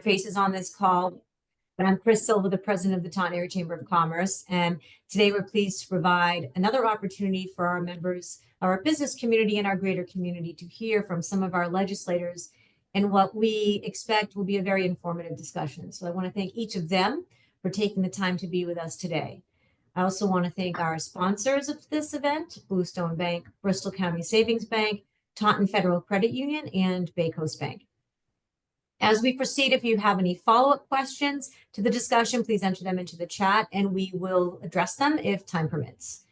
faces on this call, but I'm Chris Silva, the president of the Taunton Area Chamber of Commerce. And today we're pleased to provide another opportunity for our members, our business community and our greater community to hear from some of our legislators and what we expect will be a very informative discussion. So I want to thank each of them for taking the time to be with us today. I also want to thank our sponsors of this event, Bluestone Bank, Bristol County Savings Bank, Taunton Federal Credit Union, and Bay Coast Bank. As we proceed, if you have any follow-up questions to the discussion, please enter them into the chat and we will address them if time permits.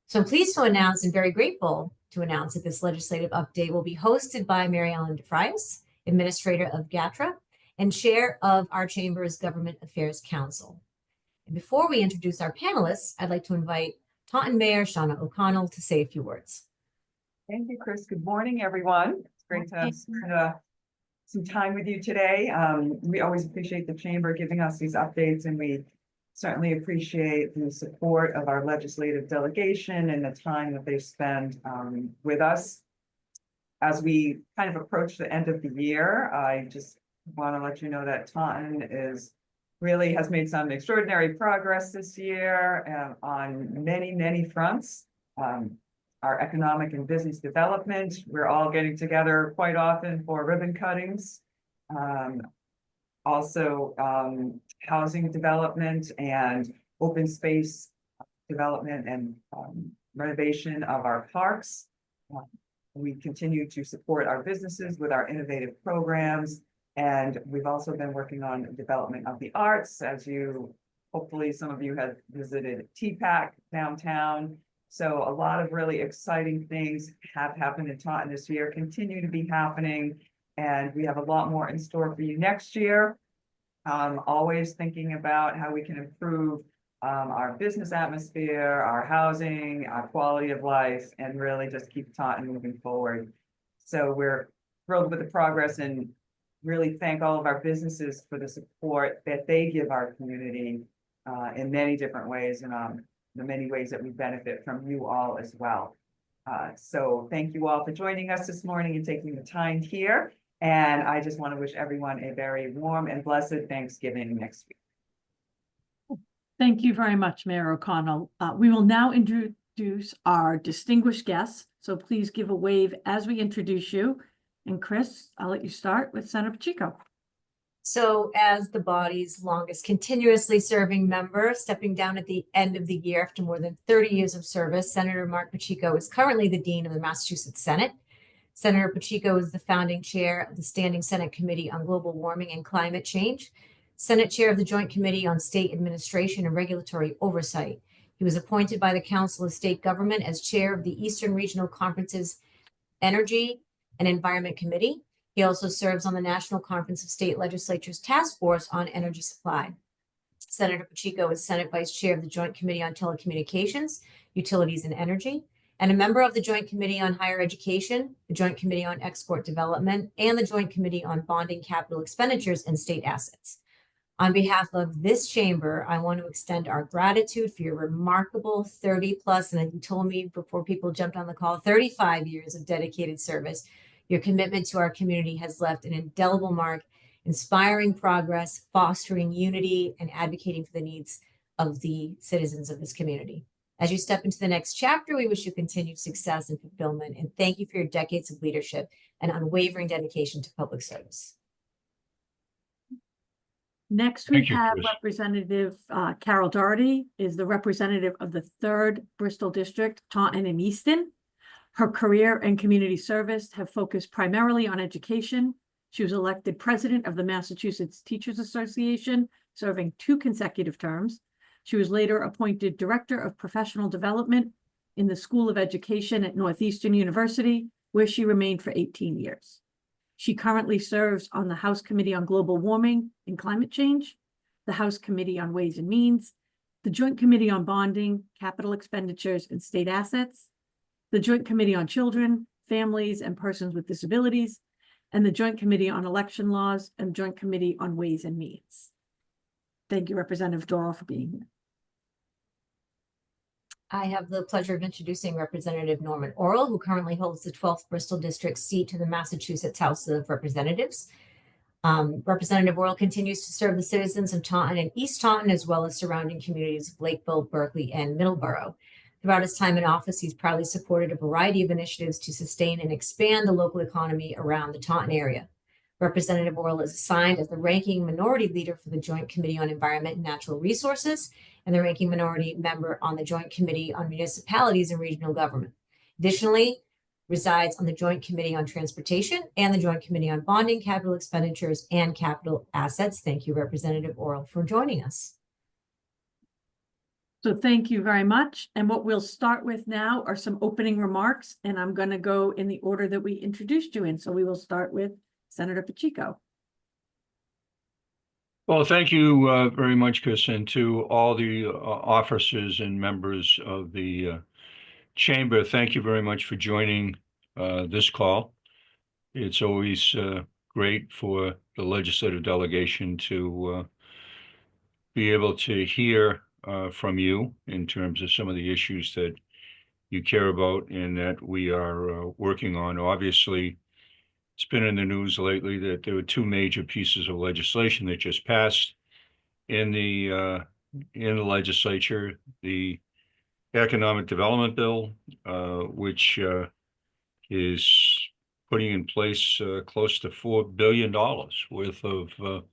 So I'm pleased to announce and very grateful to announce that this legislative update will be hosted by Mary Ellen DeFrias, Administrator of GATRA and Chair of our Chamber's Government Affairs Council. And before we introduce our panelists, I'd like to invite Taunton Mayor Shaunna O'Connell to say a few words. Thank you, Chris. Good morning, everyone. It's great to have some time with you today. We always appreciate the Chamber giving us these updates, and we certainly appreciate the support of our legislative delegation and the time that they spend with us. As we kind of approach the end of the year, I just want to let you know that Taunton has made some extraordinary progress this year on many fronts. Our economic and business development, we're all getting together quite often for ribbon cuttings. Also, housing development and open space development and renovation of our parks. We continue to support our businesses with our innovative programs. And we've also been working on development of the arts. As hopefully some of you have visited TACC downtown. So a lot of really exciting things have happened in Taunton this year, continue to be happening, and we have a lot more in store for you next year. Always thinking about how we can improve our business atmosphere, our housing, our quality of life, and really just keep Taunton moving forward. So we're thrilled with the progress and really thank all of our businesses for the support that they give our community in many different ways, and the many ways that we benefit from you all as well. So thank you all for joining us this morning and taking the time here. And I just want to wish everyone a very warm and blessed Thanksgiving next week. Thank you very much, Mayor O'Connell. We will now introduce our distinguished guests. So please give a wave as we introduce you. And Chris, I'll let you start with Senator Pacheco. So as the body's longest continuously serving member, stepping down at the end of the year after more than 30 years of service, Senator Marc Pacheco is currently the Dean of the Massachusetts Senate. Senator Pacheco is the founding chair of the Standing Senate Committee on Global Warming and Climate Change, Senate Chair of the Joint Committee on State Administration and Regulatory Oversight. He was appointed by the Council of State Government as chair of the Eastern Regional Conference's Energy and Environment Committee. He also serves on the National Conference of State Legislatures Task Force on Energy Supply. Senator Pacheco is Senate Vice Chair of the Joint Committee on Telecommunications, Utilities, and Energy, and a member of the Joint Committee on Higher Education, the Joint Committee on Export Development, and the Joint Committee on Bonding Capital Expenditures and State Assets. On behalf of this chamber, I want to extend our gratitude for your remarkable 30 plus, and you told me before people jumped on the call, 35 years of dedicated service. Your commitment to our community has left an indelible mark, inspiring progress, fostering unity, and advocating for the needs of the citizens of this community. As you step into the next chapter, we wish you continued success and fulfillment, and thank you for your decades of leadership and unwavering dedication to public service. Next, we have Representative Carol Doherty, is the representative of the 3rd Bristol District, Taunton and Easton. Her career and community service have focused primarily on education. She was elected president of the Massachusetts Teachers Association, serving 2 consecutive terms. She was later appointed director of professional development in the School of Education at Northeastern University, where she remained for 18 years. She currently serves on the House Committee on Global Warming and Climate Change, the House Committee on Ways and Means, the Joint Committee on Bonding, Capital Expenditures, and State Assets, the Joint Committee on Children, Families, and Persons with Disabilities, and the Joint Committee on Election Laws and Joint Committee on Ways and Means. Thank you, Representative Doherty, for being here. I have the pleasure of introducing Representative Norman Orrall, who currently holds the 12th Bristol District seat to the Massachusetts House of Representatives. Representative Orrall continues to serve the citizens of Taunton and East Taunton, as well as surrounding communities of Lakeville, Berkeley, and Middleborough. Throughout his time in office, he's proudly supported a variety of initiatives to sustain and expand the local economy around the Taunton area. Representative Orrall is assigned as the ranking minority leader for the Joint Committee on Environment and Natural Resources and the ranking minority member on the Joint Committee on Municipalities and Regional Government. Additionally, resides on the Joint Committee on Transportation and the Joint Committee on Bonding, Capital Expenditures, and Capital Assets. Thank you, Representative Orrall, for joining us. So thank you very much. And what we'll start with now are some opening remarks, and I'm going to go in the order that we introduced you in. So we will start with Senator Pacheco. Well, thank you very much, Chris, and to all the officers and members of the Chamber. Thank you very much for joining this call. It's always great for the legislative delegation to be able to hear from you in terms of some of the issues that you care about and that we are working on. Obviously, it's been in the news lately that there were two major pieces of legislation that just passed in the legislature. The Economic Development Bill, which is putting in place close to $4 billion worth of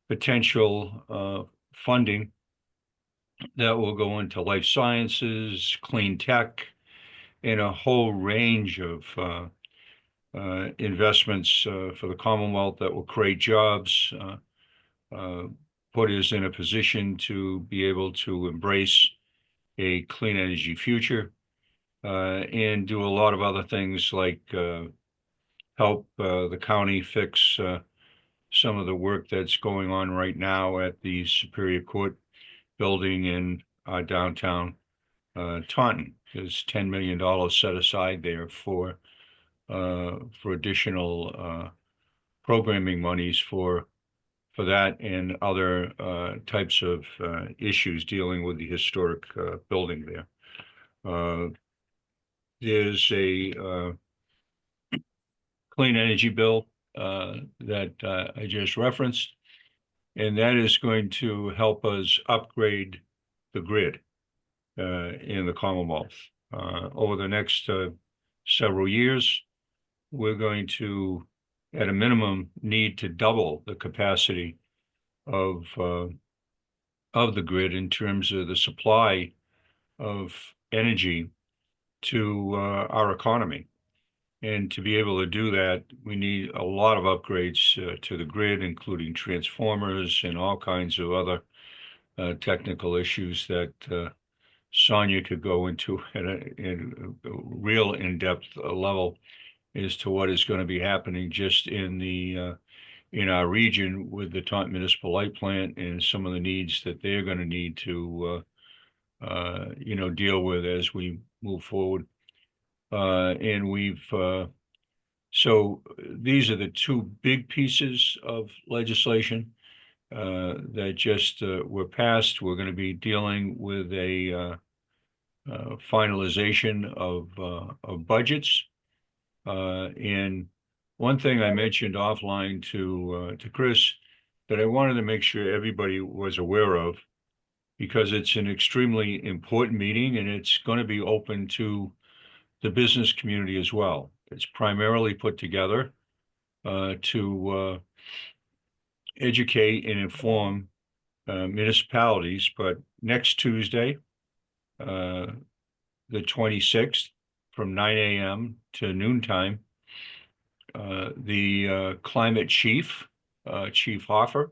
potential funding that will go into life sciences, clean tech, and a whole range of investments for the Commonwealth that will create jobs, put us in a position to be able to embrace a clean energy future, and do a lot of other things like help the county fix some of the work that's going on right now at the Superior Court building in downtown Taunton. There's $10 million set aside there for additional programming monies for that and other types of issues dealing with the historic building there. There's a clean energy bill that I just referenced, and that is going to help us upgrade the grid in the Commonwealth. Over the next several years, we're going to, at a minimum, need to double the capacity of the grid in terms of the supply of energy to our economy. And to be able to do that, we need a lot of upgrades to the grid, including transformers and all kinds of other technical issues that Sonia could go into at a real in-depth level as to what is going to be happening just in our region with the Taunton Municipal Light Plant and some of the needs that they're going to need to deal with as we move forward. So these are the two big pieces of legislation that just were passed. We're going to be dealing with a finalization of budgets. And one thing I mentioned offline to Chris that I wanted to make sure everybody was aware of, because it's an extremely important meeting and it's going to be open to the business community as well. It's primarily put together to educate and inform municipalities, but next Tuesday, the 26th, from 9 a.m. to noontime, the climate chief, Chief Hoffer,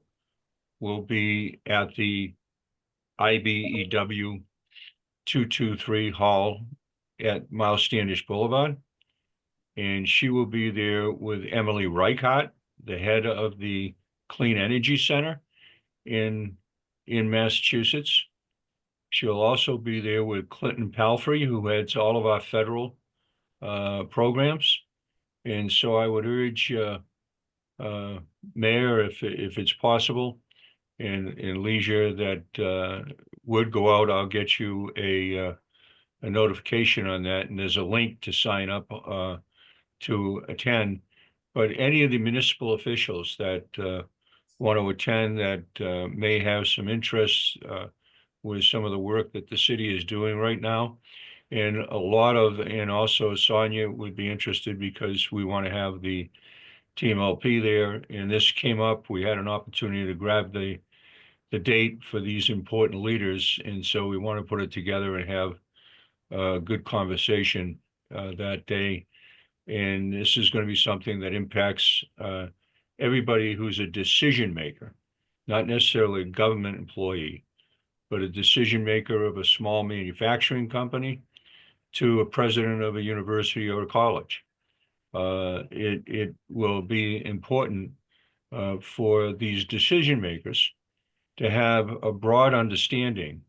will be at the IBEW 223 Hall at Miles Standish Boulevard. And she will be there with Emily Reichart, the head of the Clean Energy Center in Massachusetts. She'll also be there with Clinton Palfrey, who heads all of our federal programs. And so I would urge Mayor, if it's possible, and leisure that would go out, I'll get you a notification on that. And there's a link to sign up to attend. but any of the municipal officials that want to attend that may have some interest with some of the work that the city is doing right now. And and also Sonia would be interested because we want to have the TMLP there. And this came up, we had an opportunity to grab the date for these important leaders. And so we want to put it together and have a good conversation that day. And this is going to be something that impacts everybody who's a decision maker, not necessarily a government employee, but a decision maker of a small manufacturing company to a president of a university or a college. It will be important for these decision makers to have a broad understanding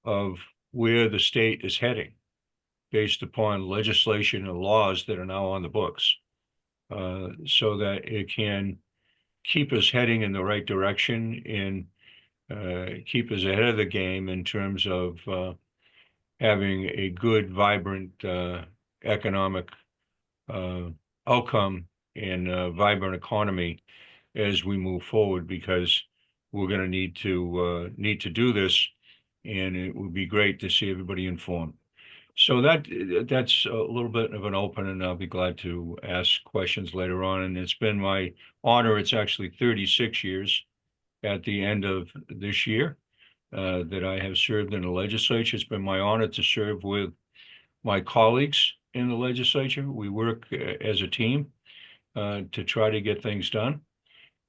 of where the state is heading based upon legislation and laws that are now on the books, so that it can keep us heading in the right direction and keep us ahead of the game in terms of having a good, vibrant economic outcome and a vibrant economy as we move forward, because we're going to need to do this, and it would be great to see everybody informed. So that's a little bit of an open, and I'll be glad to ask questions later on. And it's been my honor. It's actually 36 years at the end of this year that I have served in the legislature. It's been my honor to serve with my colleagues in the legislature. We work as a team to try to get things done.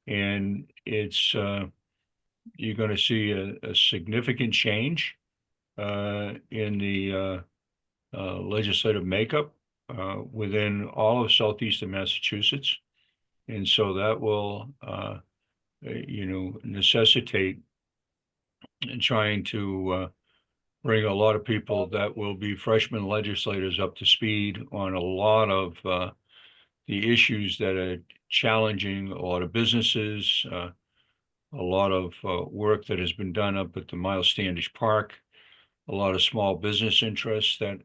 And it's you're going to see a significant change in the legislative makeup within all of southeastern Massachusetts. And so that will, necessitate trying to bring a lot of people that will be freshman legislators up to speed on a lot of the issues that are challenging a lot of businesses, a lot of work that has been done up at the Miles Standish Park, a lot of small business interests that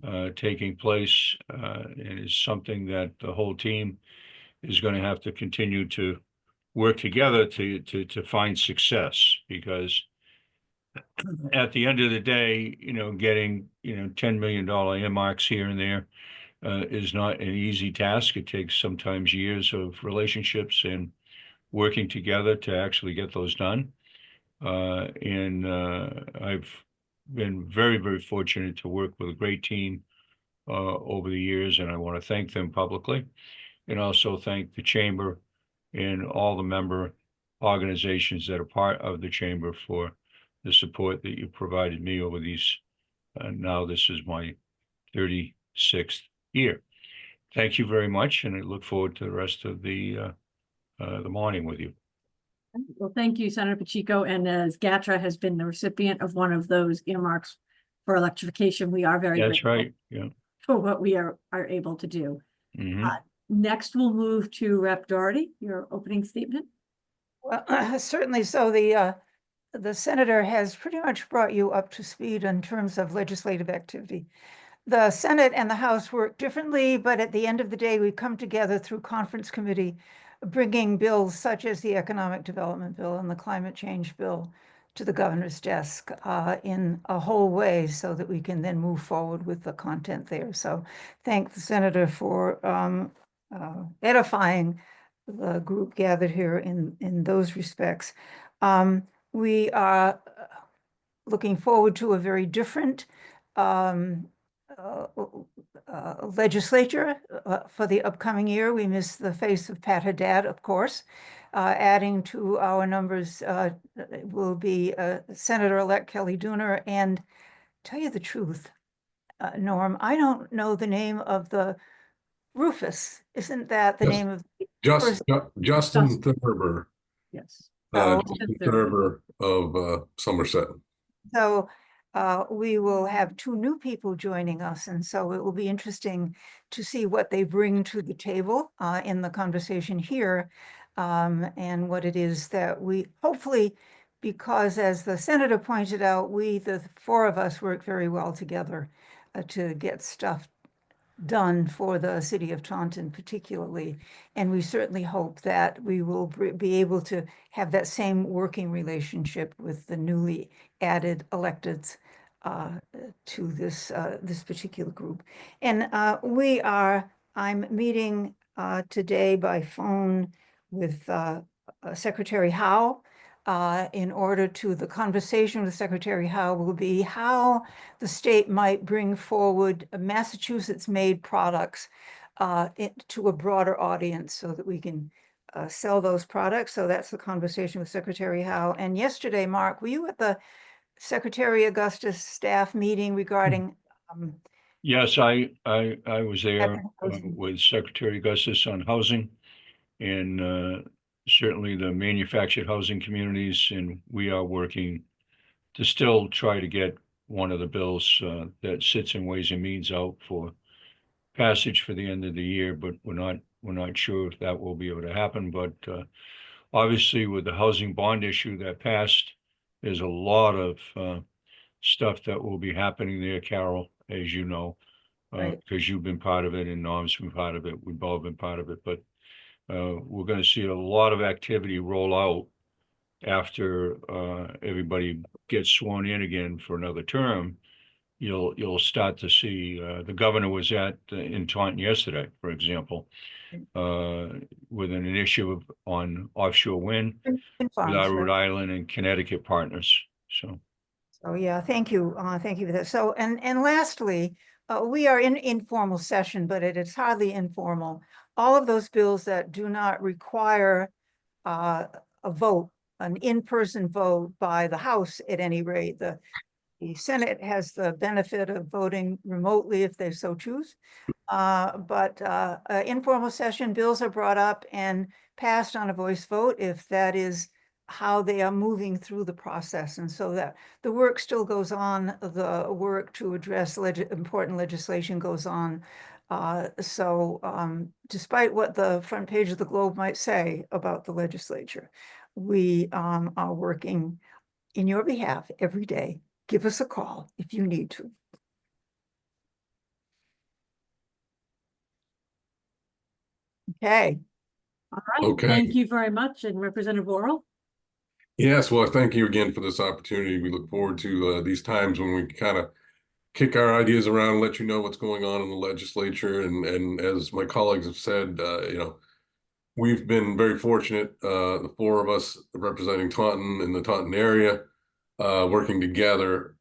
are taking place, and is something that the whole team is going to have to continue to work together to find success, because at the end of the day, getting, $10 million earmarks here and there is not an easy task. It takes sometimes years of relationships and working together to actually get those done. And I've been very, very fortunate to work with a great team over the years, and I want to thank them publicly, and also thank the Chamber and all the member organizations that are part of the Chamber for the support that you provided me over these. Now this is my 36th year. Thank you very much, and I look forward to the rest of the morning with you. Well, thank you, Senator Pacheco. And as GATRA has been the recipient of one of those earmarks for electrification, we are very That's grateful right. Yeah. for what we are able to do. Next, we'll move to Rep. Doherty, your opening statement. Well, certainly. So the senator has pretty much brought you up to speed in terms of legislative activity. The Senate and the House work differently, but at the end of the day, we come together through conference committee, bringing bills such as the Economic Development Bill and the Climate Change Bill to the governor's desk in a whole way, so that we can then move forward with the content there. So thank the senator for edifying the group gathered here in those respects. We are looking forward to a very different legislature for the upcoming year. We miss the face of Pat Haddad, of course. Adding to our numbers will be Senator-elect Kelly Dooner. And tell you the truth, Norm, I don't know the name of the Rufus. Isn't that the name of Justin Thurber? Yes. Justin Thurber of Somerset. So we will have two new people joining us, and so it will be interesting to see what they bring to the table in the conversation here, and what it is that we hopefully, because as the senator pointed out, we, the four of us, work very well together to get stuff done for the city of Taunton particularly. And we certainly hope that we will be able to have that same working relationship with the newly added electeds to this particular group. And I'm meeting today by phone with Secretary Howe. The conversation with Secretary Howe will be how the state might bring forward Massachusetts-made products to a broader audience so that we can sell those products. So that's the conversation with Secretary Howe. And yesterday, Marc, were you at the Secretary Augustus staff meeting regarding? Yes, I was there housing? with Secretary Augustus on housing, and certainly the manufactured housing communities, and we are working to still try to get one of the bills that sits in Ways and Means out for passage for the end of the year, but we're not sure if that will be able to happen. But obviously, with the housing bond issue that passed, there's a lot of stuff that will be happening there, Carol, as you know, Right. because you've been part of it and Norm's been part of it. We've all been part of it, but we're going to see a lot of activity roll out after everybody gets sworn in again for another term. You'll start to see the governor was in Taunton yesterday, for example, with an initiative on offshore wind with our Rhode Island and Connecticut partners. So yeah, thank you for that. So and lastly, we are in informal session, but it is hardly informal. All of those bills that do not require a vote, an in-person vote by the House at any rate. The Senate has the benefit of voting remotely if they so choose. But informal session bills are brought up and passed on a voice vote if that is how they are moving through the process. And so that the work still goes on, the work to address important legislation goes on. Despite what the front page of the Globe might say about the legislature, we are working in your behalf every day. Give us a call if you need to. Okay. All right. Okay. Thank you very much. And Representative Orrall? Yes, well, thank you again for this opportunity. We look forward to these times when we kind of kick our ideas around and let you know what's going on in the legislature. And as my colleagues have said, we've been very fortunate, the four of us representing Taunton in the Taunton area, working together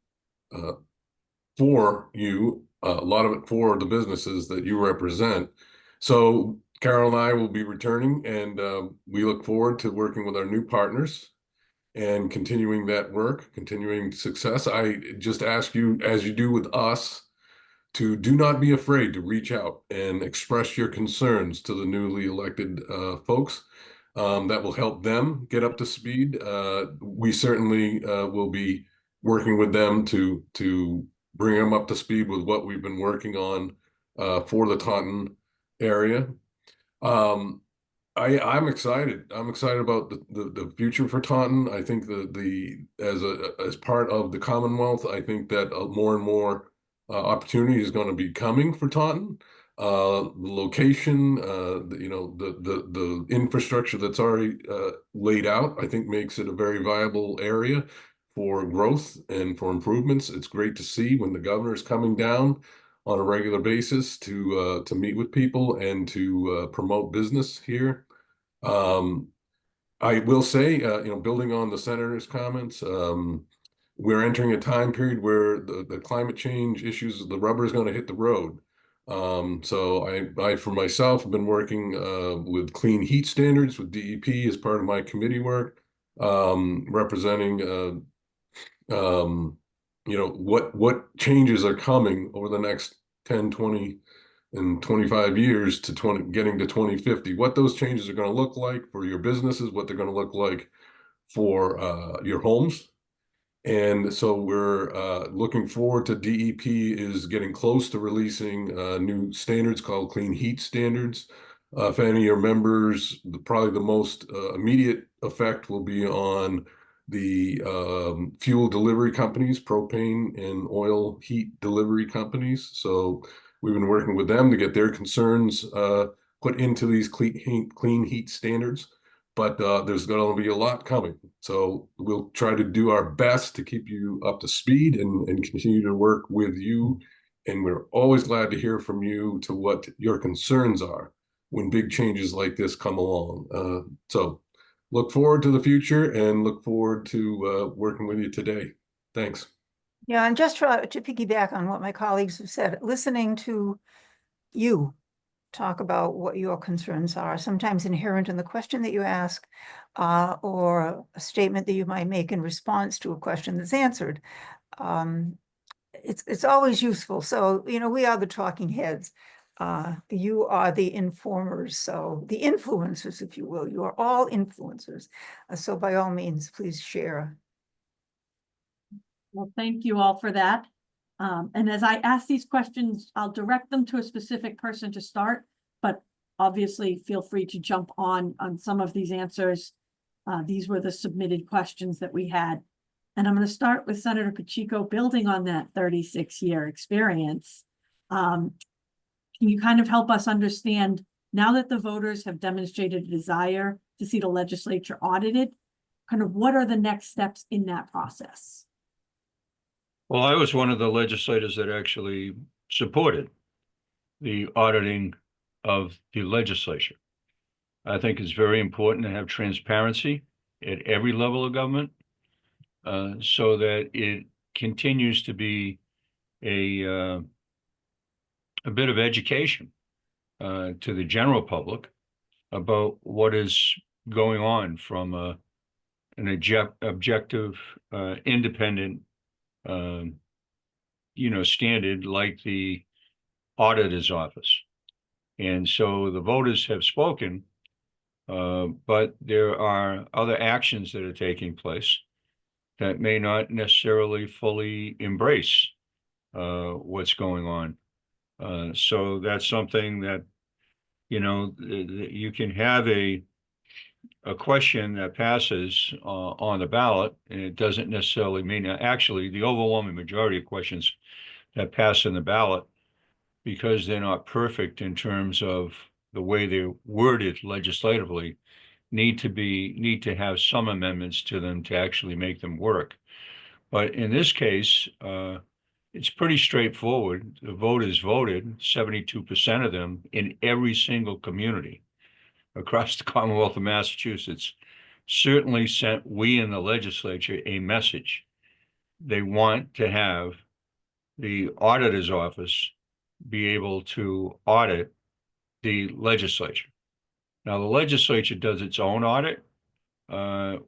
for you, a lot of it for the businesses that you represent. So Carol and I will be returning, and we look forward to working with our new partners and continuing that work, continuing success. I just ask you, as you do with us, to do not be afraid to reach out and express your concerns to the newly elected folks. That will help them get up to speed. We certainly will be working with them to bring them up to speed with what we've been working on for the Taunton area. I'm excited. I'm excited about the future for Taunton. I think as part of the Commonwealth, I think that more and more opportunity is going to be coming for Taunton. The location, the infrastructure that's already laid out, I think makes it a very viable area for growth and for improvements. It's great to see when the governor is coming down on a regular basis to meet with people and to promote business here. I will say, building on the senator's comments, we're entering a time period where the climate change issues, the rubber is going to hit the road. So I for myself have been working with clean heat standards with DEP as part of my committee work, representing what changes are coming over the next 10, 20, and 25 years to getting to 2050, what those changes are going to look like for your businesses, what they're going to look like for your homes. And so we're looking forward to DEP is getting close to releasing new standards called clean heat standards. If any of your members, probably the most immediate effect will be on the fuel delivery companies, propane and oil heat delivery companies. So We've been working with them to get their concerns put into these clean heat standards, but there's going to be a lot coming. So we'll try to do our best to keep you up to speed and continue to work with you. And we're always glad to hear from you to what your concerns are when big changes like this come along. So look forward to the future and look forward to working with you today. Thanks. Yeah, and just to piggyback on what my colleagues have said, listening to you talk about what your concerns are, sometimes inherent in the question that you ask, or a statement that you might make in response to a question that's answered. It's always useful. So, you know, we are the talking heads. You are the informers, so the influencers, if you will. You are all influencers. So by all means, please share. Well, thank you all for that. And as I ask these questions, I'll direct them to a specific person to start, but obviously feel free to jump on some of these answers. These were the submitted questions that we had. And I'm going to start with Senator Pacheco, building on that 36-year experience. Can you kind of help us understand, now that the voters have demonstrated a desire to see the legislature audited, kind of what are the next steps in that process? Well, I was one of the legislators that actually supported the auditing of the legislature. I think it's very important to have transparency at every level of government, so that it continues to be a bit of education to the general public about what is going on from an objective, independent, standard like the auditor's office. And so the voters have spoken, but there are other actions that are taking place that may not necessarily fully embrace what's going on. So that's something that, you can have a question that passes on the ballot, and it doesn't necessarily mean, actually, the overwhelming majority of questions that pass in the ballot, because they're not perfect in terms of the way they're worded legislatively, need to have some amendments to them to actually make them work. But in this case, it's pretty straightforward. The voters voted, 72% of them in every single community across the Commonwealth of Massachusetts, certainly sent we in the legislature a message. They want to have the auditor's office be able to audit the legislature. Now, the legislature does its own audit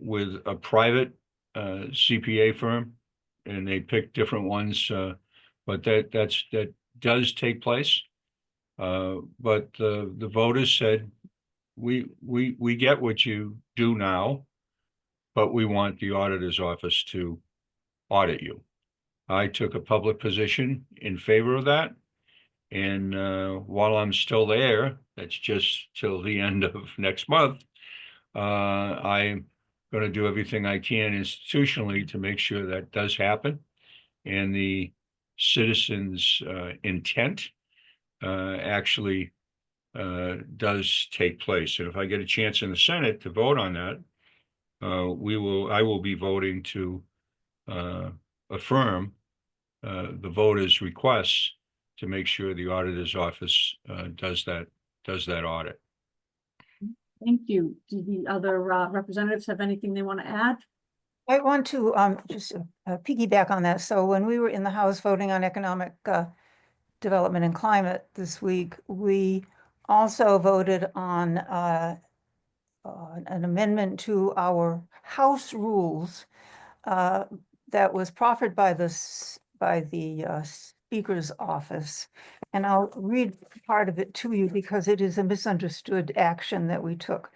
with a private CPA firm, and they pick different ones, but that does take place. But the voters said, we get what you do now, but we want the auditor's office to audit you. I took a public position in favor of that. And while I'm still there, that's just till the end of next month, I'm going to do everything I can institutionally to make sure that does happen. And the citizens' intent actually does take place. And if I get a chance in the Senate to vote on that, I will be voting to affirm the voters' requests to make sure the auditor's office does that audit. Thank you. Do the other representatives have anything they want to add? I want to just piggyback on that. So when we were in the House voting on economic development and climate this week, we also voted on an amendment to our House rules that was proffered by the Speaker's office. And I'll read part of it to you because it is a misunderstood action that we took.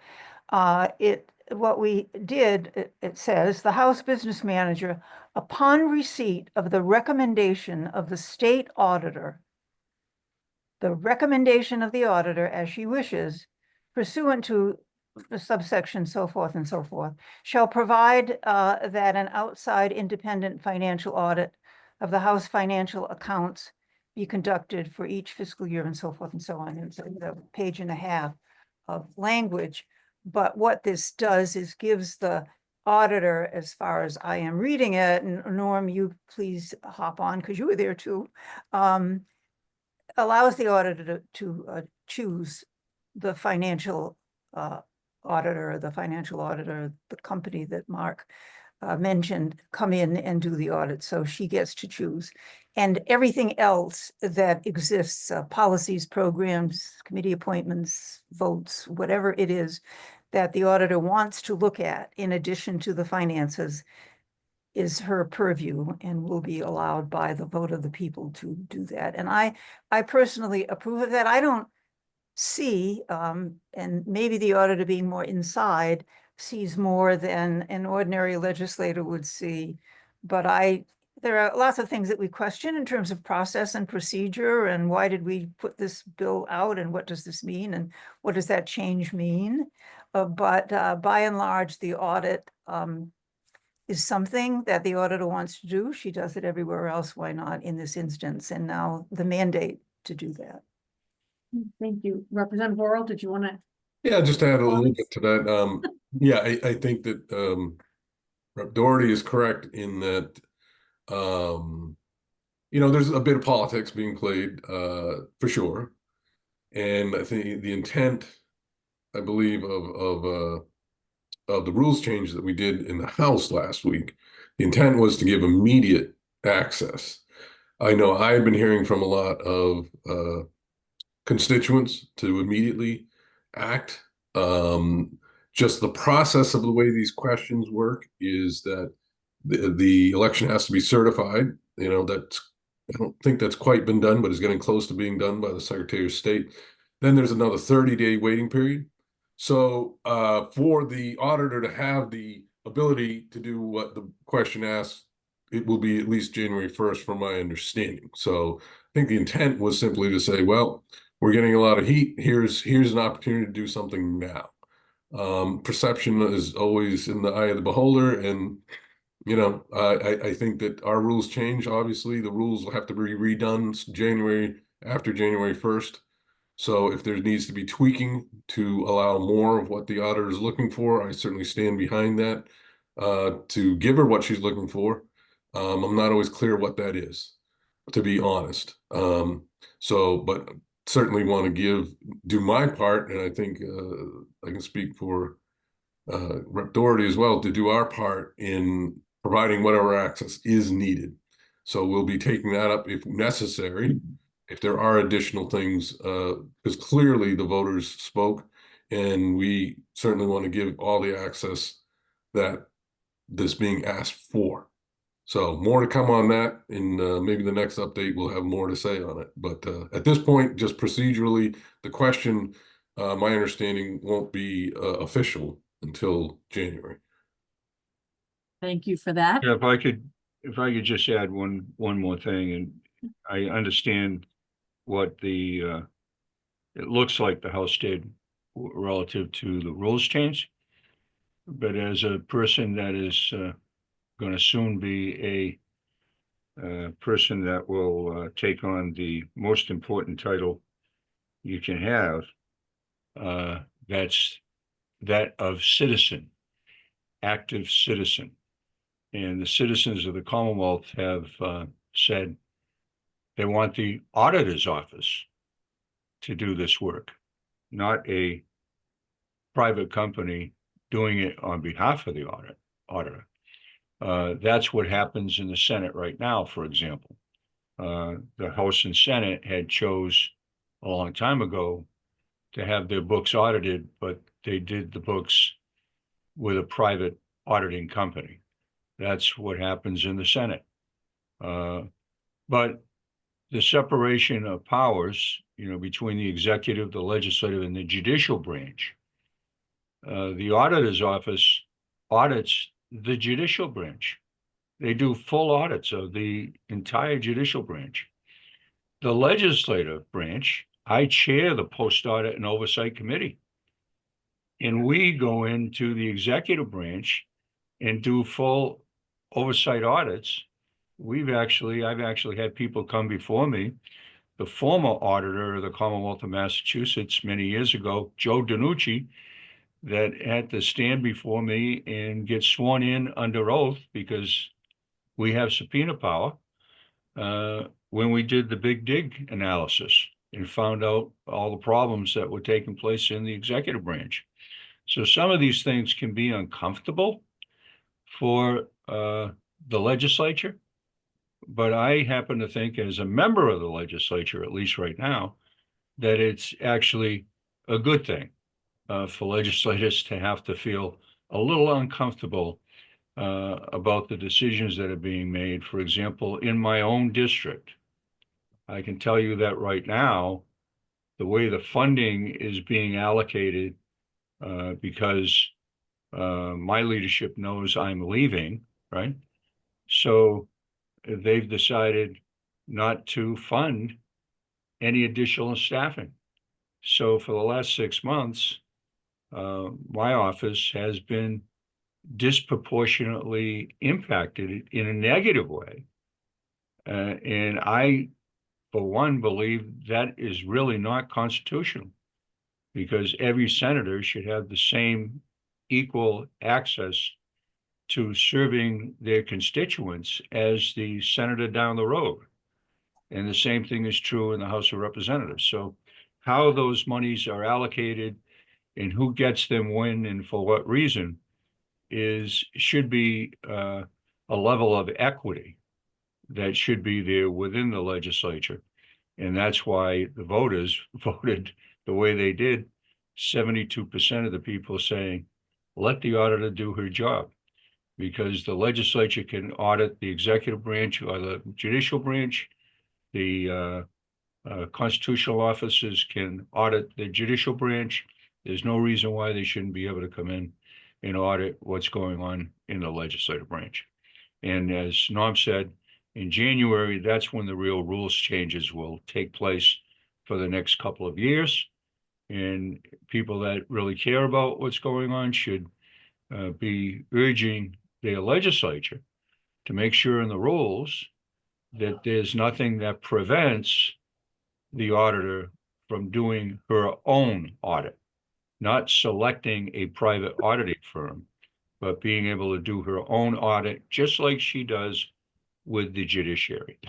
What we did, it says, the House Business Manager, upon receipt of the recommendation of the state auditor, the recommendation of the auditor as she wishes, pursuant to the subsection so forth and so forth, shall provide that an outside independent financial audit of the House financial accounts be conducted for each fiscal year and so forth and so on. It's a page and a half of language. But what this does is gives the auditor, as far as I am reading it, and Norm, you please hop on because you were there too, allows the auditor to choose the financial auditor, the company that Marc mentioned, come in and do the audit. So she gets to choose. And everything else that exists, policies, programs, committee appointments, votes, whatever it is that the auditor wants to look at in addition to the finances, is her purview and will be allowed by the vote of the people to do that. And I personally approve of that. I don't see, and maybe the auditor being more inside sees more than an ordinary legislator would see. But there are lots of things that we question in terms of process and procedure, and why did we put this bill out, and what does this mean, and what does that change mean? But by and large, the audit is something that the auditor wants to do. She does it everywhere else. Why not in this instance? And now the mandate to do that. Thank you. Representative Orrall, did you want to? Yeah, just to add a little bit to that. Yeah, I think that Rep. Doherty is correct in that, there's a bit of politics being played for sure. And I think the intent, I believe, of the rules change that we did in the House last week, the intent was to give immediate access. I know I've been hearing from a lot of constituents to immediately act. Just the process of the way these questions work is that the election has to be certified. I don't think that's quite been done, but it's getting close to being done by the Secretary of State. Then there's another 30-day waiting period. So for the auditor to have the ability to do what the question asks, it will be at least January 1st from my understanding. So I think the intent was simply to say, well, we're getting a lot of heat. Here's an opportunity to do something now. Perception is always in the eye of the beholder. And, I think that our rules change. Obviously, the rules will have to be redone after January 1st. So if there needs to be tweaking to allow more of what the auditor is looking for, I certainly stand behind that to give her what she's looking for. I'm not always clear what that is, to be honest. But certainly want to do my part, and I think I can speak for Rep. Doherty as well, to do our part in providing whatever access is needed. So we'll be taking that up if necessary, if there are additional things, because clearly the voters spoke, and we certainly want to give all the access that this being asked for. So more to come on that, and maybe the next update will have more to say on it. But at this point, just procedurally, the question, my understanding, won't be official until January. Thank you for that. Yeah, if I could just add one more thing, and I understand what it looks like the House did relative to the rules change, but as a person that is going to soon be a person that will take on the most important title you can have, that's that of citizen, active citizen. And the citizens of the Commonwealth have said they want the auditor's office to do this work, not a private company doing it on behalf of the auditor. That's what happens in the Senate right now, for example. The House and Senate had chose a long time ago to have their books audited, but they did the books with a private auditing company. That's what happens in the Senate. But the separation of powers, between the executive, the legislative, and the judicial branch, the auditor's office audits the judicial branch. They do full audits of the entire judicial branch. The legislative branch, I chair the post-audit and oversight committee. And we go into the executive branch and do full oversight audits I've actually had people come before me. The former auditor of the Commonwealth of Massachusetts many years ago, Joe Danucci, that had to stand before me and get sworn in under oath because we have subpoena power, when we did the big dig analysis and found out all the problems that were taking place in the executive branch. So some of these things can be uncomfortable for the legislature, but I happen to think, as a member of the legislature, at least right now, that it's actually a good thing for legislators to have to feel a little uncomfortable about the decisions that are being made. For example, in my own district, I can tell you that right now, the way the funding is being allocated, because my leadership knows I'm leaving, right? So they've decided not to fund any additional staffing. So for the last 6 months, my office has been disproportionately impacted in a negative way. And I, for one, believe that is really not constitutional, because every senator should have the same equal access to serving their constituents as the senator down the road. And the same thing is true in the House of Representatives. So how those monies are allocated and who gets them when and for what reason should be a level of equity that should be there within the legislature. And that's why the voters voted the way they did. 72% of the people saying, let the auditor do her job, because the legislature can audit the executive branch or the judicial branch. The constitutional officers can audit the judicial branch. There's no reason why they shouldn't be able to come in and audit what's going on in the legislative branch. And as Norm said, in January, that's when the real rules changes will take place for the next couple of years. And people that really care about what's going on should be urging their legislature to make sure in the rules that there's nothing that prevents the auditor from doing her own audit, not selecting a private auditing firm, but being able to do her own audit, just like she does with the judiciary.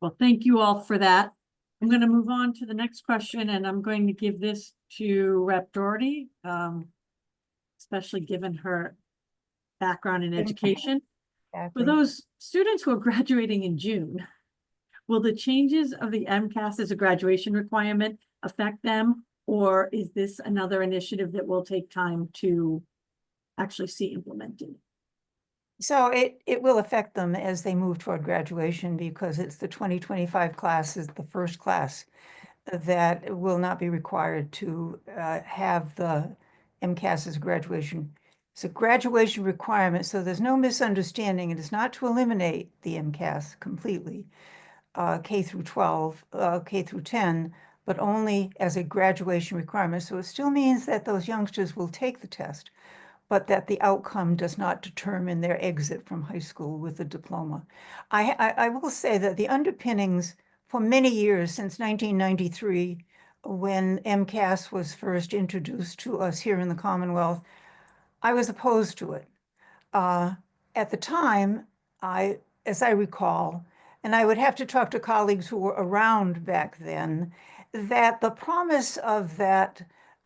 Well, thank you all for that. I'm going to move on to the next question, and I'm going to give this to Rep. Doherty, especially given her background in education. For those students who are graduating in June, will the changes of the MCAS as a graduation requirement affect them, or is this another initiative that will take time to actually see implemented? So it will affect them as they move toward graduation, because it's the 2025 class is the first class that will not be required to have the MCAS as graduation. It's a graduation requirement, so there's no misunderstanding. It is not to eliminate the MCAS completely, K through 12, K through 10, but only as a graduation requirement. So it still means that those youngsters will take the test, but that the outcome does not determine their exit from high school with a diploma. I will say that the underpinnings for many years, since 1993, when MCAS was first introduced to us here in the Commonwealth, I was opposed to it. At the time, as I recall, and I would have to talk to colleagues who were around back then, that the promise of that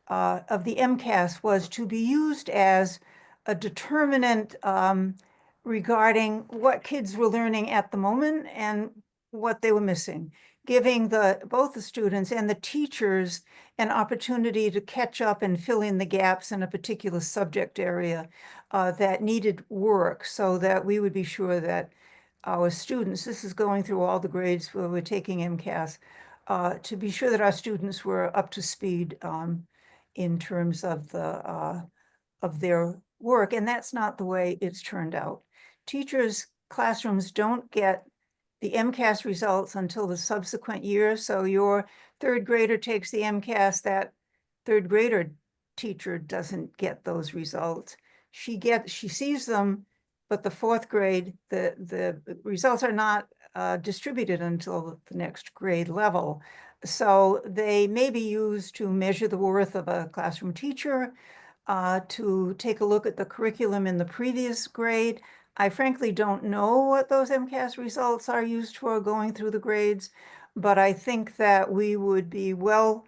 of the MCAS was to be used as a determinant regarding what kids were learning at the moment and what they were missing, giving both the students and the teachers an opportunity to catch up and fill in the gaps in a particular subject area that needed work, so that we would be sure that our students, this is going through all the grades where we're taking MCAS, to be sure that our students were up to speed in terms of their work. And that's not the way it's turned out. Teachers' classrooms don't get the MCAS results until the subsequent year. So your third grader takes the MCAS, that third grader teacher doesn't get those results. She sees them, but the fourth grade, the results are not distributed until the next grade level. So they may be used to measure the worth of a classroom teacher, to take a look at the curriculum in the previous grade. I frankly don't know what those MCAS results are used for going through the grades, but I think that we would be well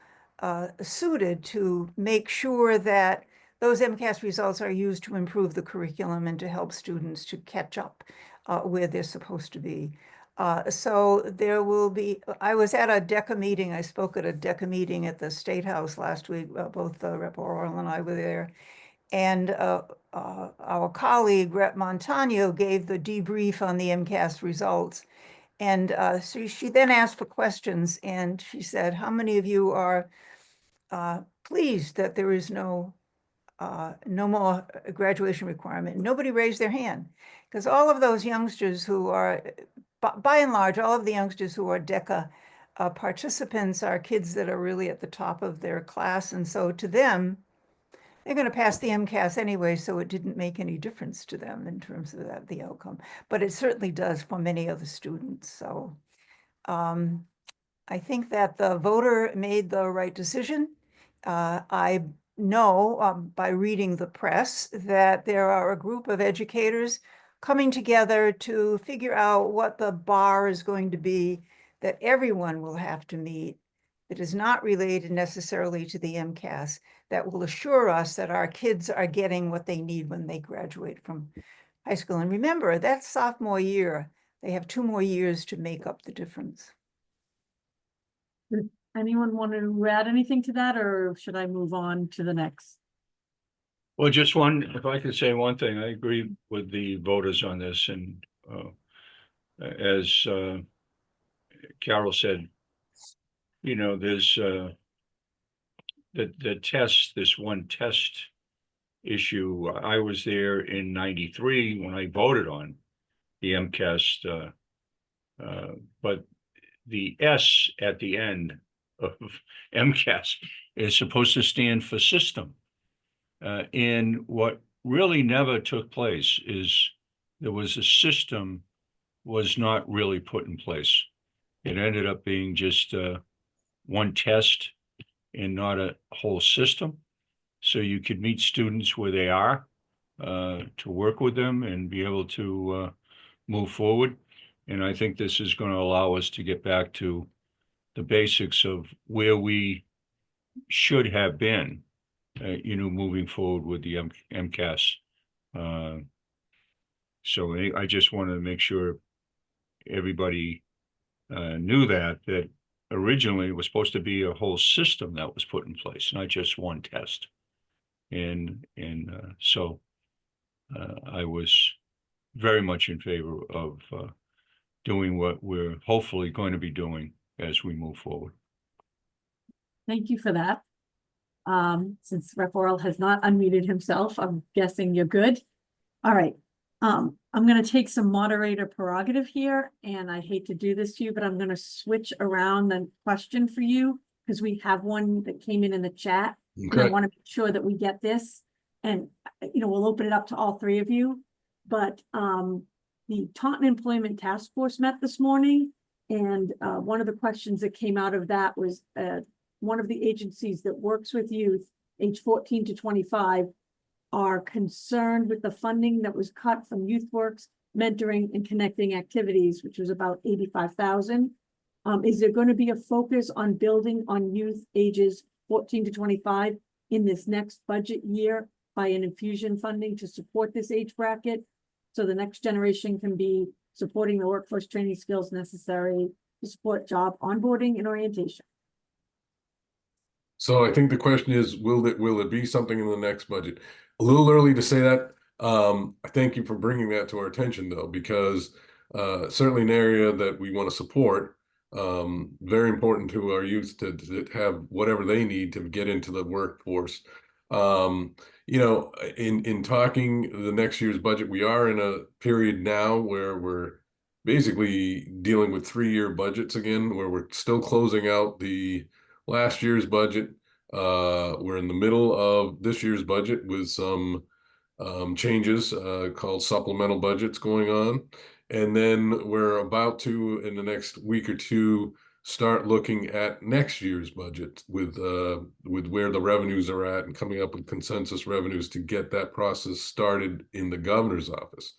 suited to make sure that those MCAS results are used to improve the curriculum and to help students to catch up where they're supposed to be. So there will be, I was at a DECA meeting, I spoke at a DECA meeting at the State House last week, both Rep. Orrall and I were there. And our colleague, Rep. Montano, gave the debrief on the MCAS results. And so she then asked for questions, and she said, how many of you are pleased that there is no more graduation requirement? Nobody raised their hand, because all of those youngsters who are, by and large, all of the youngsters who are DECA participants are kids that are really at the top of their class. And so to them, they're going to pass the MCAS anyway, so it didn't make any difference to them in terms of the outcome. But it certainly does for many other students. So I think that the voter made the right decision. I know by reading the press that there are a group of educators coming together to figure out what the bar is going to be that everyone will have to meet, that is not related necessarily to the MCAS, that will assure us that our kids are getting what they need when they graduate from high school. And remember, that's sophomore year. They have 2 more years to make up the difference. Anyone want to add anything to that, or should I move on to the next? Well, just one, if I could say one thing, I agree with the voters on this, and as Carol said, you know, there's the test, this one test issue. I was there in '93 when I voted on the MCAS, but the S at the end of MCAS is supposed to stand for system. And what really never took place is there was a system was not really put in place. It ended up being just one test and not a whole system. So you could meet students where they are, to work with them and be able to move forward. And I think this is going to allow us to get back to the basics of where we should have been, you know, moving forward with the MCAS. So I just wanted to make sure everybody knew that originally it was supposed to be a whole system that was put in place, not just one test. And so I was very much in favor of doing what we're hopefully going to be doing as we move forward. Thank you for that. Since Rep. Orrall has not unmuted himself, I'm guessing you're good. All right. I'm going to take some moderator prerogative here, and I hate to do this to you, but I'm going to switch around the question for you because we have one that came in the chat. Okay. And I want to make sure that we get this, and you know, we'll open it up to all 3 of you. But the Taunton Employment Task Force met this morning, and one of the questions that came out of that was one of the agencies that works with youth age 14 to 25 are concerned with the funding that was cut from YouthWorks, mentoring, and connecting activities, which was about $85,000. Is there going to be a focus on building on youth ages 14 to 25 in this next budget year by an infusion funding to support this age bracket, so the next generation can be supporting the workforce training skills necessary to support job onboarding and orientation? So I think the question is, will it be something in the next budget? A little early to say that. I thank you for bringing that to our attention, though, because certainly an area that we want to support. Very important to our youth to have whatever they need to get into the workforce. You know, in talking the next year's budget, we are in a period now where we're basically dealing with 3-year budgets again, where we're still closing out the last year's budget. We're in the middle of this year's budget with some changes called supplemental budgets going on. And then we're about to, in the next week or two, start looking at next year's budget with where the revenues are at and coming up with consensus revenues to get that process started in the governor's office.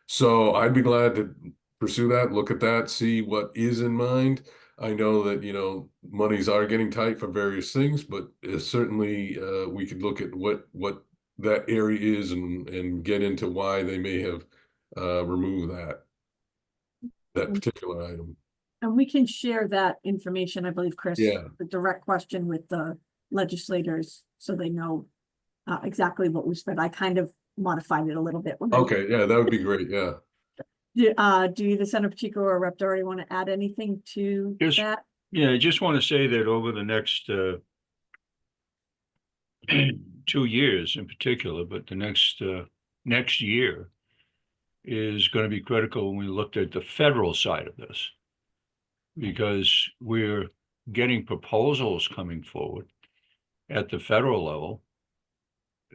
So I'd be glad to pursue that, look at that, see what is in mind. I know that, you know, monies are getting tight for various things, but certainly we could look at what that area is and get into why they may have removed that particular item. And we can share that information, I believe, Chris, Yeah. the direct question with the legislators, so they know exactly what we spent. I kind of modified it a little bit. Okay, yeah, that would be great, yeah. Do either Senator Pacheco or Rep. Doherty want to add anything to Yes. that? Yeah, I just want to say that over the next 2 years in particular, but the next year is going to be critical when we looked at the federal side of this, because we're getting proposals coming forward at the federal level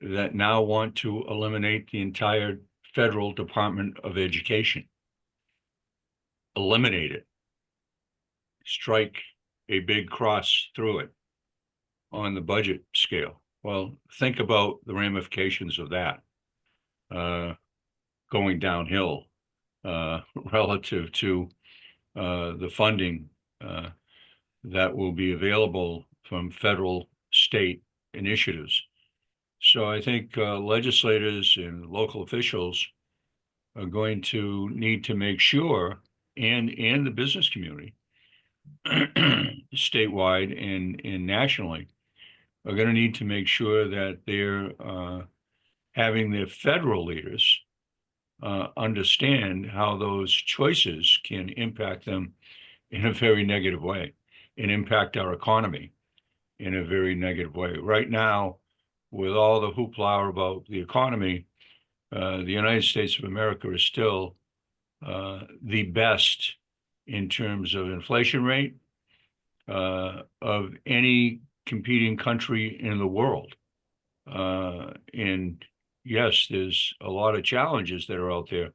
that now want to eliminate the entire federal Department of Education. Eliminate it. Strike a big cross through it on the budget scale. Well, think about the ramifications of that going downhill relative to the funding that will be available from federal, state initiatives. So I think legislators and local officials are going to need to make sure, and the business community, statewide and nationally, are going to need to make sure that they're having their federal leaders understand how those choices can impact them in a very negative way and impact our economy in a very negative way. Right now, with all the hoopla about the economy, the United States of America is still the best in terms of inflation rate of any competing country in the world. And yes, there's a lot of challenges that are out there,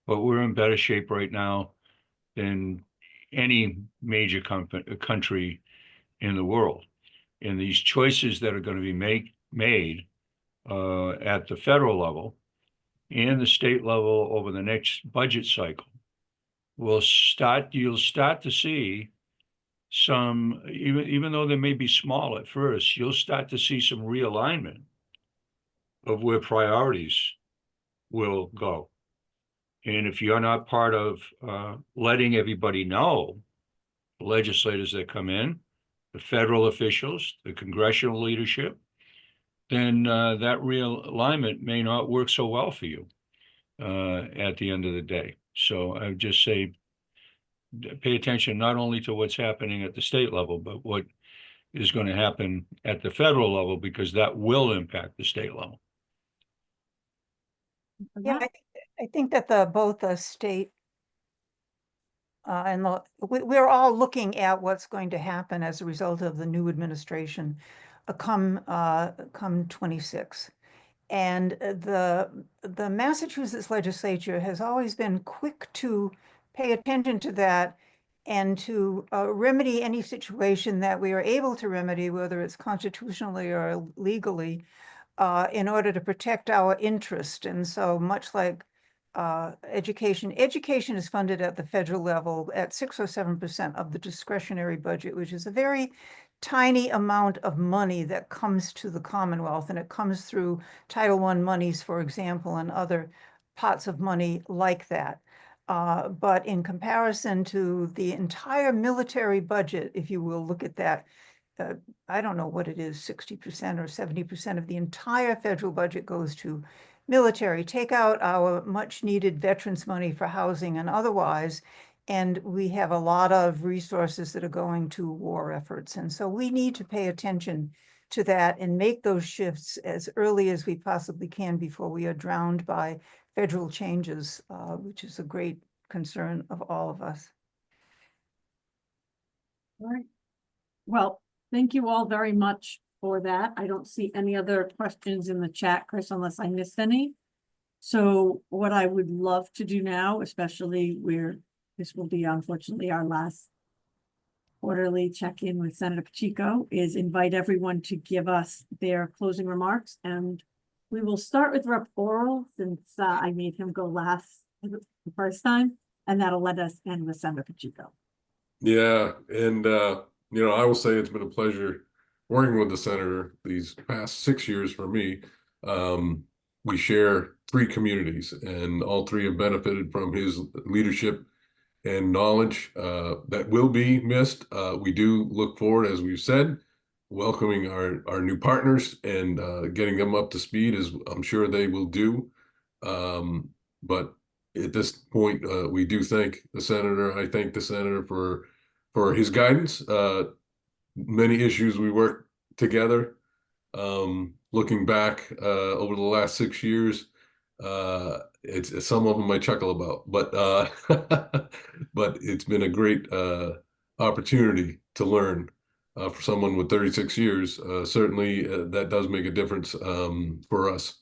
but we're in better shape right now than any major country in the world. And these choices that are going to be made at the federal level and the state level over the next budget cycle you'll start to see some, even though they may be small at first, you'll start to see some realignment of where priorities will go. And if you're not part of letting everybody know, the legislators that come in, the federal officials, the congressional leadership, then that realignment may not work so well for you at the end of the day. So I would just say, pay attention not only to what's happening at the state level, but what is going to happen at the federal level, because that will impact the state level. Yeah, I think that both the state and we're all looking at what's going to happen as a result of the new administration come 26. And the Massachusetts legislature has always been quick to pay attention to that and to remedy any situation that we are able to remedy, whether it's constitutionally or legally, in order to protect our interest. And so much like education is funded at the federal level at 6 or 7% of the discretionary budget, which is a very tiny amount of money that comes to the Commonwealth, and it comes through Title I monies, for example, and other pots of money like that. But in comparison to the entire military budget, if you will look at that, I don't know what it is, 60% or 70% of the entire federal budget goes to military. Take out our much needed veterans money for housing and otherwise, and we have a lot of resources that are going to war efforts. And so we need to pay attention to that and make those shifts as early as we possibly can before we are drowned by federal changes, which is a great concern of all of us. All right. Well, thank you all very much for that. I don't see any other questions in the chat, Chris, unless I missed any. So what I would love to do now, especially where this will be unfortunately our last quarterly check-in with Senator Pacheco, is invite everyone to give us their closing remarks. And we will start with Rep. Orrall, since I made him go last the first time, and that'll let us end with Senator Pacheco. Yeah, and I will say it's been a pleasure working with the senator these past 6 years for me. We share 3 communities, and all 3 have benefited from his leadership and knowledge that will be missed. We do look forward, as we've said, welcoming our new partners and getting them up to speed, as I'm sure they will do. But at this point, we do thank the senator. I thank the senator for his guidance. Many issues we worked together. Looking back over the last 6 years, it's some of them I chuckle about, but but it's been a great opportunity to learn for someone with 36 years. Certainly, that does make a difference for us.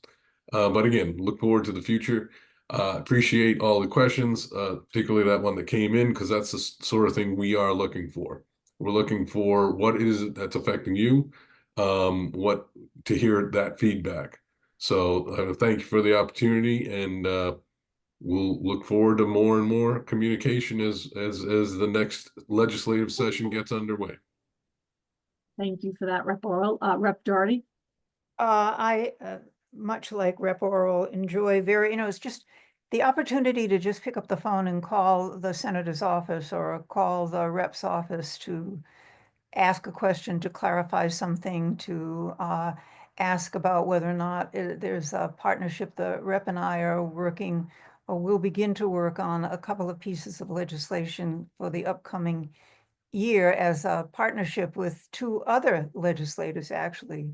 But again, look forward to the future. Appreciate all the questions, particularly that one that came in, because that's the sort of thing we are looking for. We're looking for what is it that's affecting you, what to hear that feedback. So thank you for the opportunity, and we'll look forward to more and more communication as the next legislative session gets underway. Thank you for that, Rep. Orrall. Rep. Doherty. I, much like Rep. Orrall, enjoy it's just the opportunity to just pick up the phone and call the senator's office or call the rep's office to ask a question, to clarify something, to ask about whether or not there's a partnership. The rep and I are working, or will begin to work on a couple of pieces of legislation for the upcoming year as a partnership with 2 other legislators, actually.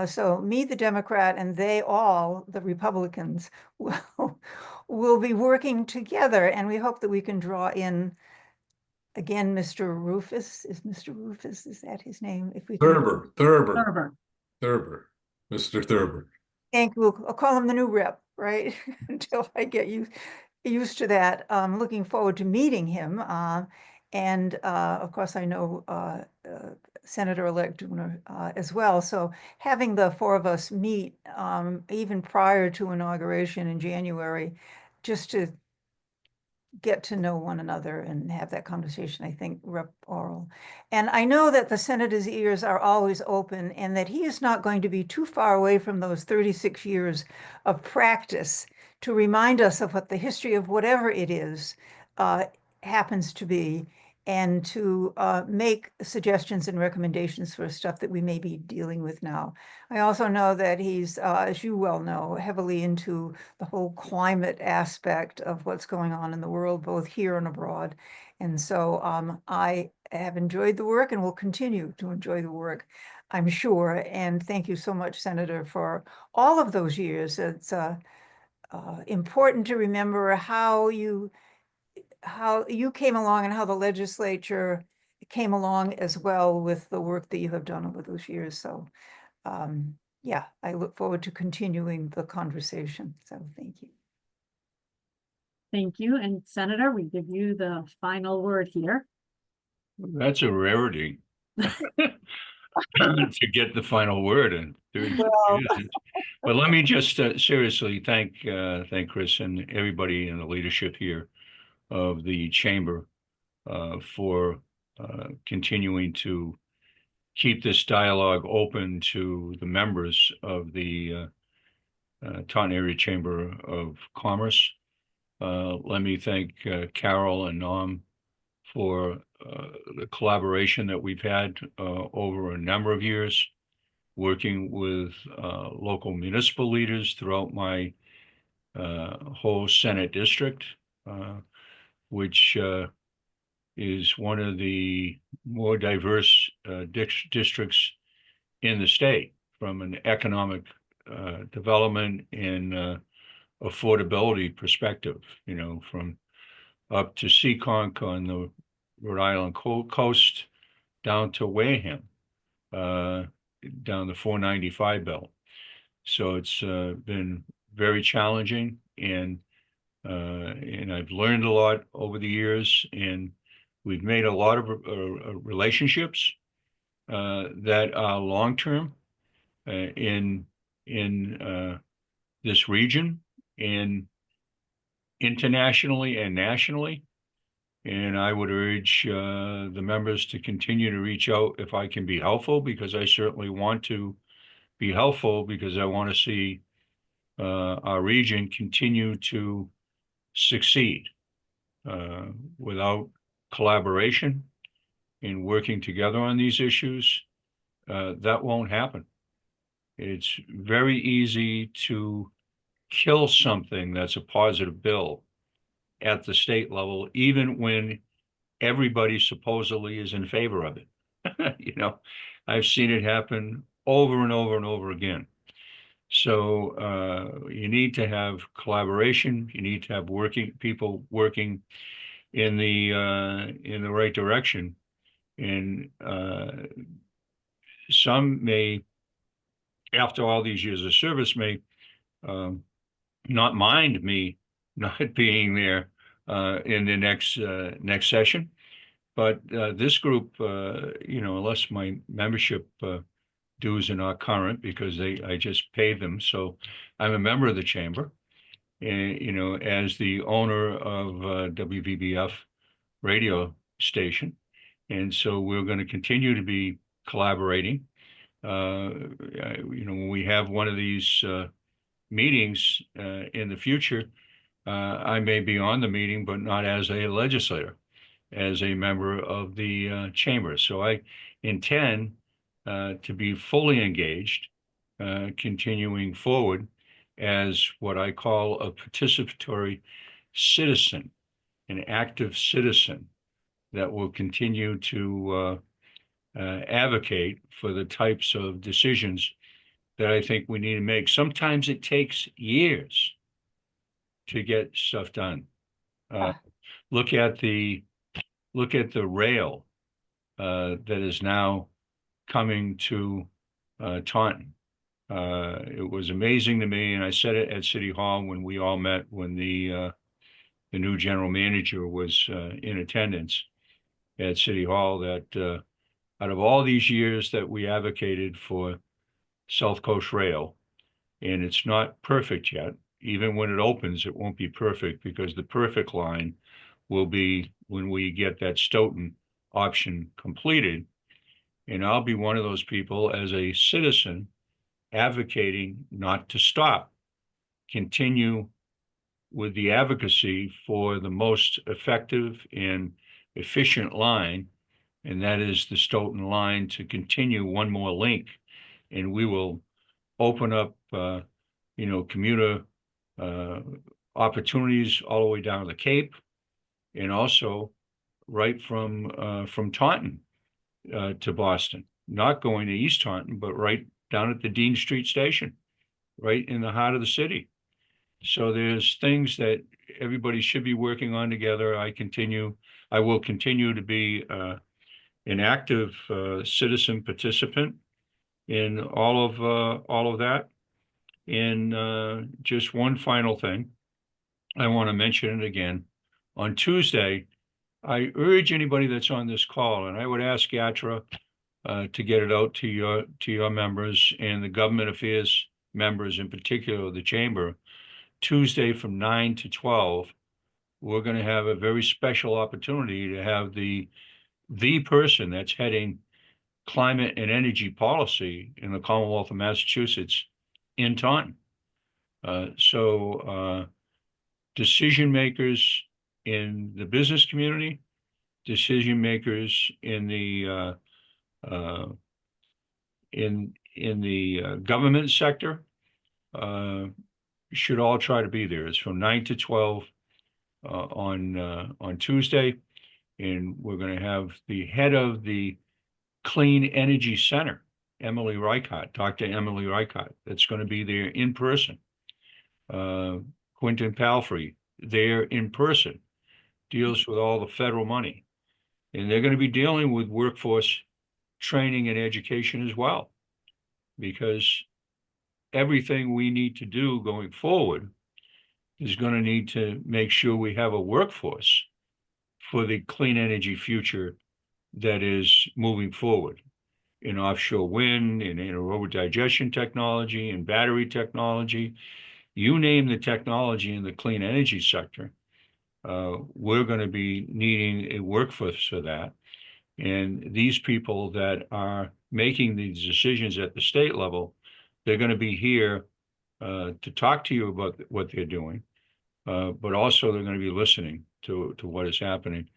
So me, the Democrat, and they all, the Republicans, will be working together, and we hope that we can draw in, again, Mr. Rufus. Is Mr. Rufus, is that his name? If we can. Thurber. Mr. Thurber. Thank you. I'll call him the new rep, right? Until I get used to that. I'm looking forward to meeting him. And of course, I know Senator-elect Dooner as well. So having the 4 of us meet even prior to inauguration in January, just to get to know one another and have that conversation, I think, Rep. Orrall. And I know that the senator's ears are always open, and that he is not going to be too far away from those 36 years of practice to remind us of what the history of whatever it is happens to be, and to make suggestions and recommendations for stuff that we may be dealing with now. I also know that he's, as you well know, heavily into the whole climate aspect of what's going on in the world, both here and abroad. And so I have enjoyed the work and will continue to enjoy the work, I'm sure. And thank you so much, Senator, for all of those years. It's important to remember how you came along and how the legislature came along as well with the work that you have done over those years. So yeah, I look forward to continuing the conversation. So thank you. Thank you. And Senator, we give you the final word here. That's a rarity to get the final word in 36 years. But let me just seriously thank Chris and everybody in the leadership here of the chamber for continuing to keep this dialogue open to the members of the Taunton Area Chamber of Commerce. Let me thank Carol and Norm for the collaboration that we've had over a number of years, working with local municipal leaders throughout my whole Senate district, which is one of the more diverse districts in the state from an economic development and affordability perspective, from up to Seekonk on the Rhode Island coast down to Wareham. down the 495 bill. So it's been very challenging, and I've learned a lot over the years, and we've made a lot of relationships that are long-term in this region and internationally and nationally. And I would urge the members to continue to reach out if I can be helpful, because I certainly want to be helpful, because I want to see our region continue to succeed. Without collaboration and working together on these issues, that won't happen. It's very easy to kill something that's a positive bill at the state level, even when everybody supposedly is in favor of it. You know, I've seen it happen over and over and over again. So you need to have collaboration. You need to have people working in the right direction. And some may, after all these years of service, may not mind me not being there in the next session. But this group, you know, unless my membership dues are not current, because I just paid them, so I'm a member of the chamber, and you know, as the owner of WVBF radio station, and so we're going to continue to be collaborating. You know, when we have one of these meetings in the future, I may be on the meeting, but not as a legislator, as a member of the chamber. So I intend to be fully engaged, continuing forward as what I call a participatory citizen, an active citizen that will continue to advocate for the types of decisions that I think we need to make. Sometimes it takes years to get stuff done. Look at the rail that is now coming to Taunton. It was amazing to me, and I said it at City Hall when we all met, when the new general manager was in attendance at City Hall, that out of all these years that we advocated for South Coast Rail, and it's not perfect yet, even when it opens, it won't be perfect, because the perfect line will be when we get that Stoughton option completed. And I'll be one of those people as a citizen advocating not to stop, continue with the advocacy for the most effective and efficient line, and that is the Stoughton line, to continue one more link. And we will open up, you know, commuter opportunities all the way down to the Cape, and also right from Taunton to Boston, not going to East Taunton, but right down at the Dean Street Station, right in the heart of the city. So there's things that everybody should be working on together. I will continue to be an active citizen participant in all of that. And just one final thing, I want to mention it again. On Tuesday, I urge anybody that's on this call, and I would ask Yatra to get it out to your members and the government affairs members, in particular the chamber. Tuesday from 9 to 12, we're going to have a very special opportunity to have the person that's heading climate and energy policy in the Commonwealth of Massachusetts in Taunton. So decision makers in the business community, decision makers in the government sector should all try to be there. It's from 9 to 12 on Tuesday, and we're going to have the head of the Clean Energy Center, Emily Reichart, Dr. Emily Reichart, that's going to be there in person. Quentin Palfrey there in person, deals with all the federal money, and they're going to be dealing with workforce training and education as well. because everything we need to do going forward is going to need to make sure we have a workforce for the clean energy future that is moving forward in offshore wind, in anaerobic digestion technology, in battery technology. You name the technology in the clean energy sector, we're going to be needing a workforce for that. And these people that are making these decisions at the state level, they're going to be here to talk to you about what they're doing, but also they're going to be listening to what is happening.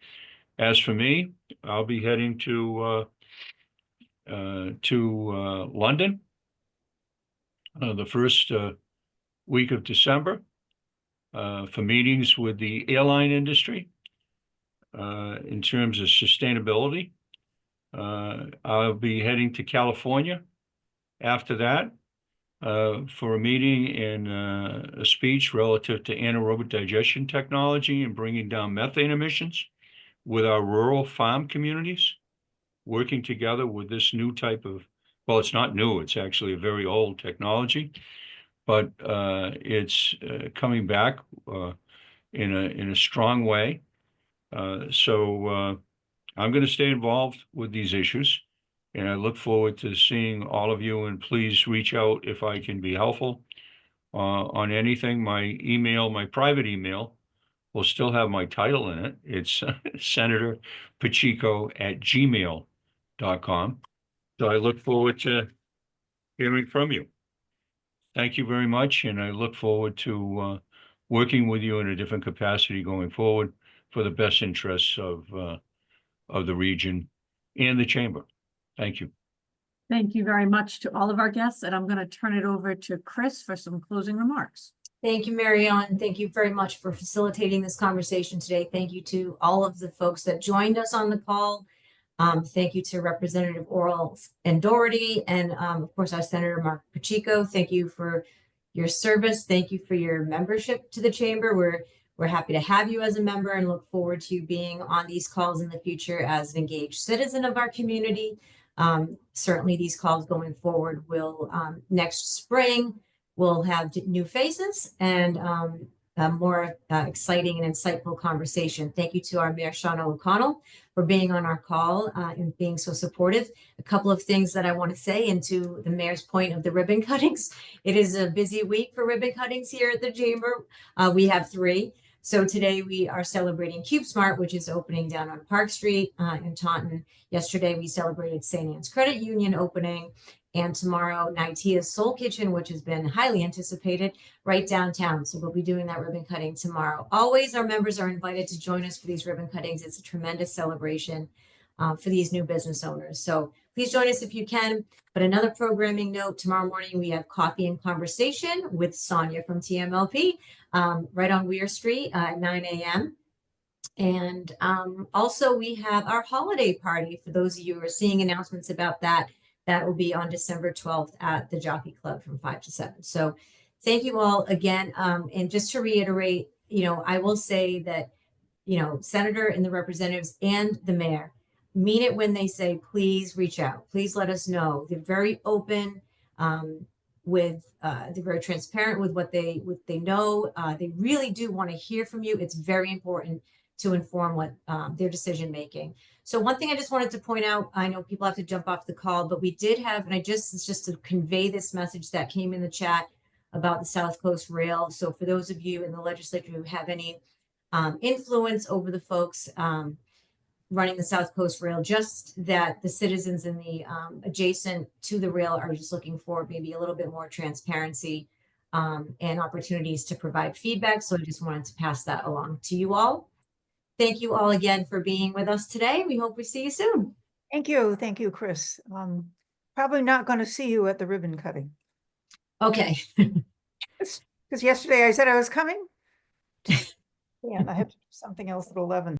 As for me, I'll be heading to London the first week of December for meetings with the airline industry in terms of sustainability. I'll be heading to California after that for a meeting and a speech relative to anaerobic digestion technology and bringing down methane emissions with our rural farm communities, working together with this new type of, well, it's not new, it's actually a very old technology, but it's coming back in a strong way. So I'm going to stay involved with these issues, and I look forward to seeing all of you, and please reach out if I can be helpful on anything. My email, my private email, will still have my title in it. It's Senator Pacheco at gmail.com. So I look forward to hearing from you. Thank you very much, and I look forward to working with you in a different capacity going forward for the best interests of the region and the chamber. Thank you. Thank you very much to all of our guests, and I'm going to turn it over to Chris for some closing remarks. Thank you, Mary Ellen. Thank you very much for facilitating this conversation today. Thank you to all of the folks that joined us on the call. Thank you to Representative Orrall and Doherty, and of course, our Senator Marc Pacheco. Thank you for your service. Thank you for your membership to the chamber. We're happy to have you as a member and look forward to you on these calls in the future as an engaged citizen of our community. Certainly these calls going forward will, next spring, we'll have new faces and a more exciting and insightful conversation. Thank you to our Mayor Shaunna O'Connell for being on our call and being so supportive. A couple of things that I want to say, and to the mayor's point of the ribbon cuttings. It is a busy week for ribbon cuttings here at the chamber. We have 3. So today we are celebrating CubeSmart, which is opening down on Park Street in Taunton. Yesterday we celebrated St. Anne's Credit Union opening. And tomorrow, Naitia's Soul Kitchen, which has been highly anticipated, right downtown. So we'll be doing that ribbon cutting tomorrow. Always, our members are invited to join us for these ribbon cuttings. It's a tremendous celebration for these new business owners. So please join us if you can. But another programming note, tomorrow morning, we have Coffee and Conversation with Sonia from TMLP right on Weir Street at 9 a.m. And also, we have our holiday party. For those of you who are seeing announcements about that, that will be on December 12th at the Jockey Club from 5 to 7. So thank you all again. And just to reiterate, I will say that, Senator and the representatives and the mayor mean it when they say, please reach out. Please let us know. They're very open they're very transparent with what they know. They really do want to hear from you. It's very important to inform what their decision making. So one thing I just wanted to point out, I know people have to jump off the call, but we did have, and it's just to convey this message that came in the chat about the South Coast Rail. So for those of you in the legislature who have any influence over the folks running the South Coast Rail, just that the citizens in the adjacent to the rail are just looking for maybe a little bit more transparency and opportunities to provide feedback. So I just wanted to pass that along to you all. Thank you all again for being with us today. We hope we see you soon. Thank you. Thank you, Chris. Probably not going to see you at the ribbon cutting. Okay. Because yesterday I said I was coming. Yeah, and I have to do something else at 11.